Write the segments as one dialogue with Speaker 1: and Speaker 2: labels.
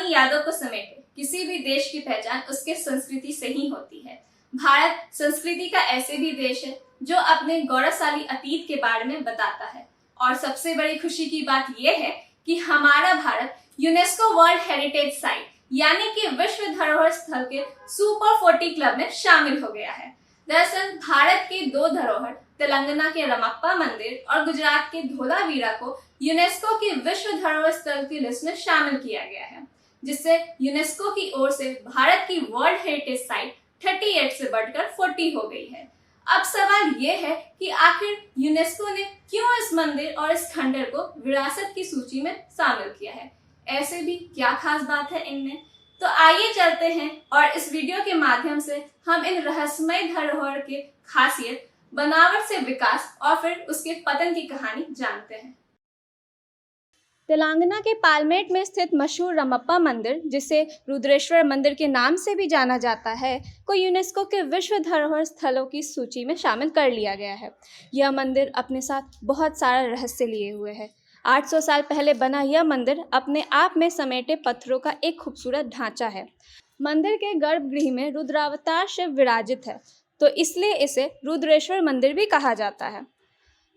Speaker 1: पुरानी यादों को समेटे किसी भी देश की पहचान उसके संस्कृति से ही होती है। भारत संस्कृति का ऐसे भी देश है जो अपने गौरवशाली अतीत के बारे में बताता है। और सबसे बड़ी खुशी की बात यह है कि हमारा Bharat UNESCO world heritage site यानी कि विश्व धरोहर स्थल के सुपर 40 क्लब में शामिल हो गया है। दरअसल भारत के दो धरोहर तेलंगाना के रमप्पा मंदिर और गुजरात के धोलावीरा को यूनेस्को की विश्व धरोहर स्थल की लिस्ट में शामिल किया गया है, जिससे यूनेस्को की ओर से भारत की वर्ल्ड हेरिटेज साइट 38 से बढ़कर 40 हो गई है। अब सवाल ये है कि आखिर यूनेस्को ने क्यों इस मंदिर और इस खंडर को विरासत की सूची में शामिल किया है। ऐसे भी क्या खास बात है इनमें, तो आइए चलते हैं और इस वीडियो के माध्यम से हम इन रहस्यमय धरोहर के खासियत, बनावट से विकास और फिर उसके पतन की कहानी जानते हैं। तेलंगाना के पालमेट में स्थित मशहूर रमप्पा मंदिर, जिसे रुद्रेश्वर मंदिर के नाम से भी जाना जाता है, को यूनेस्को के विश्व धरोहर स्थलों की सूची में शामिल कर लिया गया है। यह मंदिर अपने साथ बहुत सारा रहस्य लिए हुए है। 800 साल पहले बना यह मंदिर अपने आप में समेटे पत्थरों का एक खूबसूरत ढांचा है। मंदिर के गर्भगृह में रुद्रावतार शिव विराजित है, तो इसलिए इसे रुद्रेश्वर मंदिर भी कहा जाता है।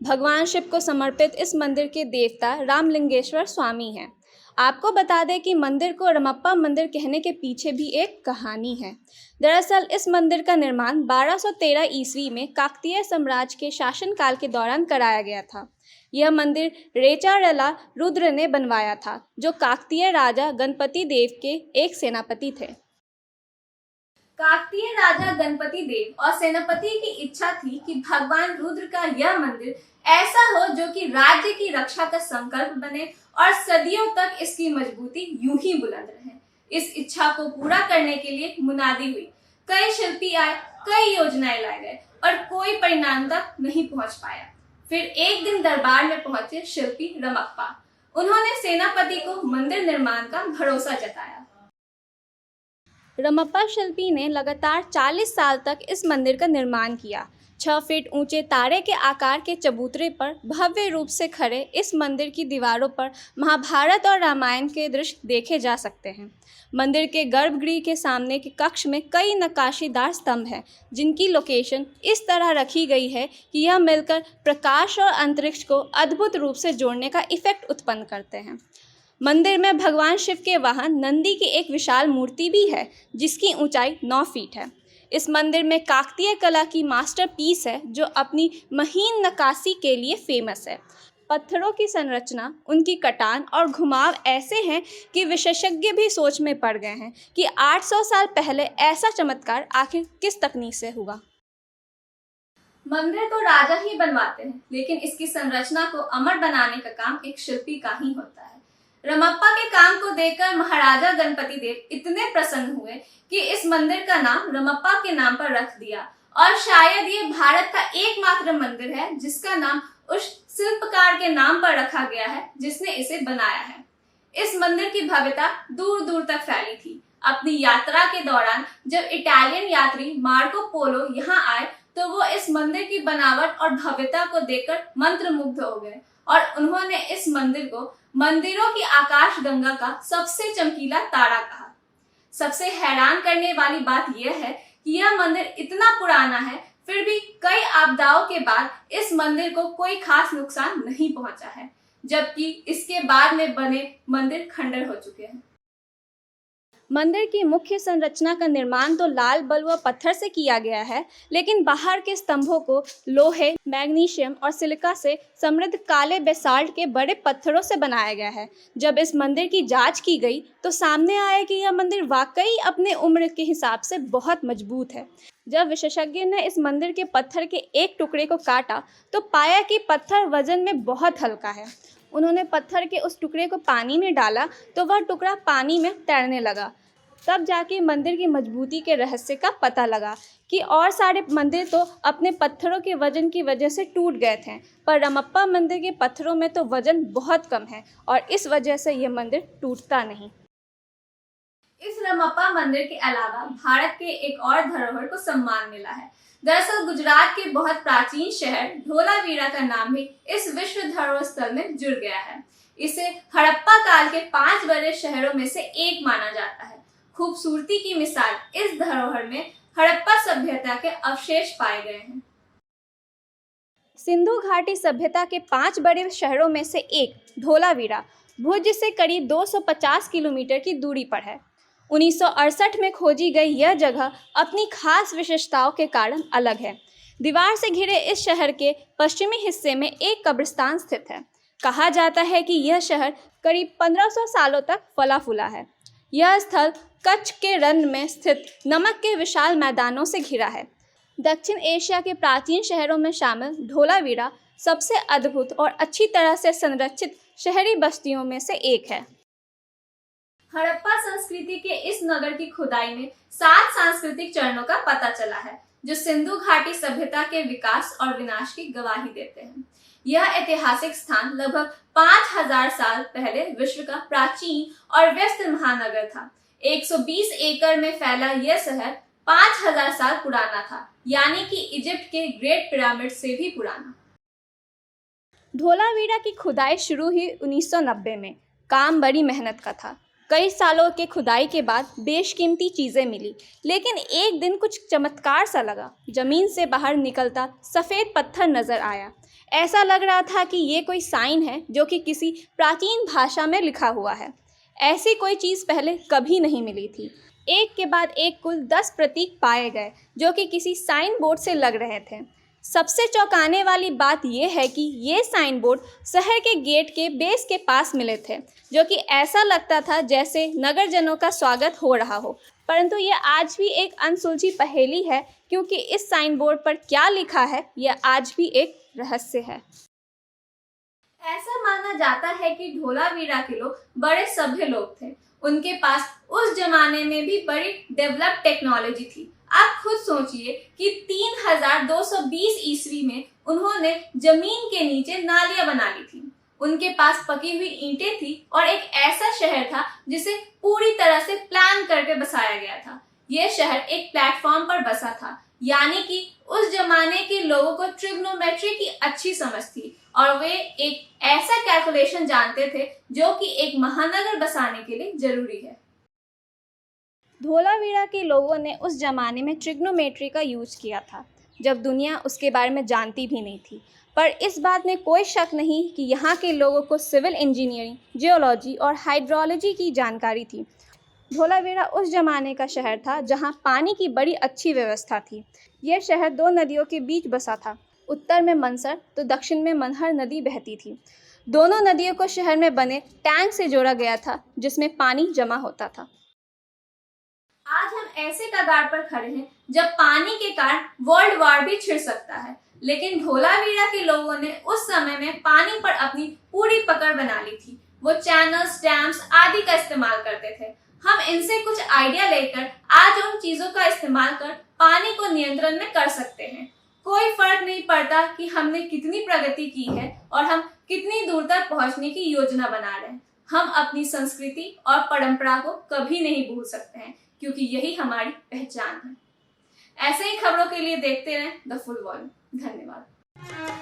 Speaker 1: भगवान शिव को समर्पित इस मंदिर के देवता रामलिंगेश्वर स्वामी हैं। आपको बता दें कि मंदिर को रमप्पा मंदिर कहने के पीछे भी एक कहानी है। दरअसल इस मंदिर का निर्माण 1213 ईस्वी में काकतीय साम्राज्य के शासनकाल के दौरान कराया गया था। यह मंदिर रेचारला रुद्र ने बनवाया था, जो काकतीय राजा गणपति देव के एक सेनापति थे। काकतीय राजा गणपति देव और सेनापति की इच्छा थी कि भगवान रुद्र का यह मंदिर ऐसा हो जो कि राज्य की रक्षा का संकल्प बने और सदियों तक इसकी मजबूती यूं ही बुलंद रहे। इस इच्छा को पूरा करने के लिए मुनादी हुई, कई शिल्पी आए, कई योजनाएं लाए गए और कोई परिणाम तक नहीं पहुंच पाया। फिर एक दिन दरबार में पहुंचे शिल्पी रमप्पा। उन्होंने सेनापति को मंदिर निर्माण का भरोसा जताया। रमप्पा शिल्पी ने लगातार 40 साल तक इस मंदिर का निर्माण किया। 6 फीट ऊंचे तारे के आकार के चबूतरे पर भव्य रूप से खड़े इस मंदिर की दीवारों पर महाभारत और रामायण के दृश्य देखे जा सकते हैं। मंदिर के गर्भगृह के सामने के कक्ष में कई नक्काशीदार स्तंभ हैं, जिनकी लोकेशन इस तरह रखी गई है कि यह मिलकर प्रकाश और अंतरिक्ष को अद्भुत रूप से जोड़ने का इफेक्ट उत्पन्न करते हैं। मंदिर में भगवान शिव के वाहन नंदी की एक विशाल मूर्ति भी है, जिसकी ऊंचाई 9 फीट है। इस मंदिर में काकतीय कला की मास्टरपीस है, जो अपनी महीन नक्काशी के लिए फेमस है। पत्थरों की संरचना, उनकी कटान और घुमाव ऐसे हैं कि विशेषज्ञ भी सोच में पड़ गए हैं कि 800 साल पहले ऐसा चमत्कार आखिर किस तकनीक से हुआ। मंदिर तो राजा ही बनवाते हैं, लेकिन इसकी संरचना को अमर बनाने का काम एक शिल्पी का ही होता है। रमप्पा के काम को देखकर महाराजा गणपति देव इतने प्रसन्न हुए कि इस मंदिर का नाम रमप्पा के नाम पर रख दिया। और शायद ये भारत का एकमात्र मंदिर है जिसका नाम उस शिल्पकार के नाम पर रखा गया है जिसने इसे बनाया है। इस मंदिर की भव्यता दूर दूर तक फैली थी। अपनी यात्रा के दौरान जब इटालियन यात्री मार्को पोलो यहाँ आए तो वो इस मंदिर की बनावट और भव्यता को देखकर मंत्रमुग्ध हो गए और उन्होंने इस मंदिर को मंदिरों की आकाशगंगा का सबसे चमकीला तारा कहा। सबसे हैरान करने वाली बात यह है कि यह मंदिर इतना पुराना है, फिर भी कई आपदाओं के बाद इस मंदिर को कोई खास नुकसान नहीं पहुंचा है, जबकि इसके बाद में बने मंदिर खंडर हो चुके हैं। मंदिर की मुख्य संरचना का निर्माण तो लाल बलुआ पत्थर से किया गया है, लेकिन बाहर के स्तंभों को लोहे, मैग्नीशियम और सिलिका से समृद्ध काले बेसाल्ट के बड़े पत्थरों से बनाया गया है। जब इस मंदिर की जांच की गई तो सामने आया कि यह मंदिर वाकई अपने उम्र के हिसाब से बहुत मजबूत है। जब विशेषज्ञ ने इस मंदिर के पत्थर के एक टुकड़े को काटा तो पाया कि पत्थर वजन में बहुत हल्का है। उन्होंने पत्थर के उस टुकड़े को पानी में डाला तो वह टुकड़ा पानी में तैरने लगा। तब जाके मंदिर की मजबूती के रहस्य का पता लगा कि और सारे मंदिर तो अपने पत्थरों के वजन की वजह से टूट गए थे, पर रमप्पा मंदिर के पत्थरों में तो वजन बहुत कम है और इस वजह से यह मंदिर टूटता नहीं। इस रमप्पा मंदिर के अलावा भारत के एक और धरोहर को सम्मान मिला है। दरअसल गुजरात के बहुत प्राचीन शहर धोलावीरा का नाम भी इस विश्व धरोहर स्थल में जुड़ गया है। इसे हड़प्पा काल के 5 बड़े शहरों में से एक माना जाता है। खूबसूरती की मिसाल इस धरोहर में हड़प्पा सभ्यता के अवशेष पाए गए हैं। सिंधु घाटी सभ्यता के 5 बड़े शहरों में से एक धोलावीरा भुज से करीब 250 किलोमीटर की दूरी पर है। 1968 में खोजी गई यह जगह अपनी खास विशेषताओं के कारण अलग है। दीवार से घिरे इस शहर के पश्चिमी हिस्से में एक कब्रिस्तान स्थित है। कहा जाता है कि यह शहर करीब 1500 सालों तक फला फूला है। यह स्थल कच्छ के रण में स्थित नमक के विशाल मैदानों से घिरा है। दक्षिण एशिया के प्राचीन शहरों में शामिल धोलावीरा सबसे अद्भुत और अच्छी तरह से संरक्षित शहरी बस्तियों में से एक है। हड़प्पा संस्कृति के इस नगर की खुदाई में 7 सांस्कृतिक चरणों का पता चला है, जो सिंधु घाटी सभ्यता के विकास और विनाश की गवाही देते हैं। यह ऐतिहासिक स्थान लगभग 5000 साल पहले विश्व का प्राचीन और व्यस्त महानगर था। 120 एकड़ में फैला यह शहर 5000 साल पुराना था, यानी कि इजिप्ट के ग्रेट पिरामिड से भी पुराना। धोलावीरा की खुदाई शुरू हुई 1990 में। काम बड़ी मेहनत का था। कई सालों के खुदाई के बाद बेशकीमती चीज़ें मिली, लेकिन एक दिन कुछ चमत्कार सा लगा। जमीन से बाहर निकलता सफ़ेद पत्थर नज़र आया। ऐसा लग रहा था कि ये कोई साइन है जो कि किसी प्राचीन भाषा में लिखा हुआ है। ऐसी कोई चीज़ पहले कभी नहीं मिली थी। एक के बाद एक कुल 10 प्रतीक पाए गए जो कि किसी साइन बोर्ड से लग रहे थे। सबसे चौंकाने वाली बात यह है कि ये साइन बोर्ड शहर के गेट के बेस के पास मिले थे, जो कि ऐसा लगता था जैसे नगरजनों का स्वागत हो रहा हो। परंतु यह आज भी एक अनसुलझी पहेली है, क्योंकि इस साइन बोर्ड पर क्या लिखा है यह आज भी एक रहस्य है। ऐसा माना जाता है कि धोलावीरा के लोग बड़े सभ्य लोग थे। उनके पास उस जमाने में भी बड़ी डेवलप टेक्नोलॉजी थी। आप खुद सोचिए कि 3220 ईस्वी में उन्होंने जमीन के नीचे नालियां बना ली थी। उनके पास पकी हुई ईंटें थी और एक ऐसा शहर था जिसे पूरी तरह से प्लान करके बसाया गया था। यह शहर एक प्लेटफॉर्म पर बसा था, यानी कि उस जमाने के लोगों को ट्रिग्नोमेट्री की अच्छी समझ थी और वे एक ऐसा कैलकुलेशन जानते थे जो कि एक महानगर बसाने के लिए जरूरी है। धोलावीरा के लोगों ने उस जमाने में ट्रिग्नोमेट्री का यूज किया था, जब दुनिया उसके बारे में जानती भी नहीं थी। पर इस बात में कोई शक नहीं कि यहाँ के लोगों को सिविल इंजीनियरिंग, जियोलॉजी और हाइड्रोलॉजी की जानकारी थी। धोलावीरा उस जमाने का शहर था जहाँ पानी की बड़ी अच्छी व्यवस्था थी। यह शहर 2 नदियों के बीच बसा था। उत्तर में मनसर तो दक्षिण में मनहर नदी बहती थी। दोनों नदियों को शहर में बने टैंक से जोड़ा गया था, जिसमें पानी जमा होता था। आज हम ऐसे कगार पर खड़े हैं जब पानी के कारण वर्ल्ड वॉर भी छिड़ सकता है, लेकिन धोलावीरा के लोगों ने उस समय में पानी पर अपनी पूरी पकड़ बना ली थी। वो चैनल्स, डैम्स आदि का इस्तेमाल करते थे। हम इनसे कुछ आइडिया लेकर आज उन चीजों का इस्तेमाल कर पानी को नियंत्रण में कर सकते हैं। कोई फर्क नहीं पड़ता कि हमने कितनी प्रगति की है और हम कितनी दूर तक पहुंचने की योजना बना रहे हैं। हम अपनी संस्कृति और परंपरा को कभी नहीं भूल सकते हैं, क्योंकि यही हमारी पहचान है। ऐसे ही खबरों के लिए देखते रहें द फुल वॉल्यूम। धन्यवाद।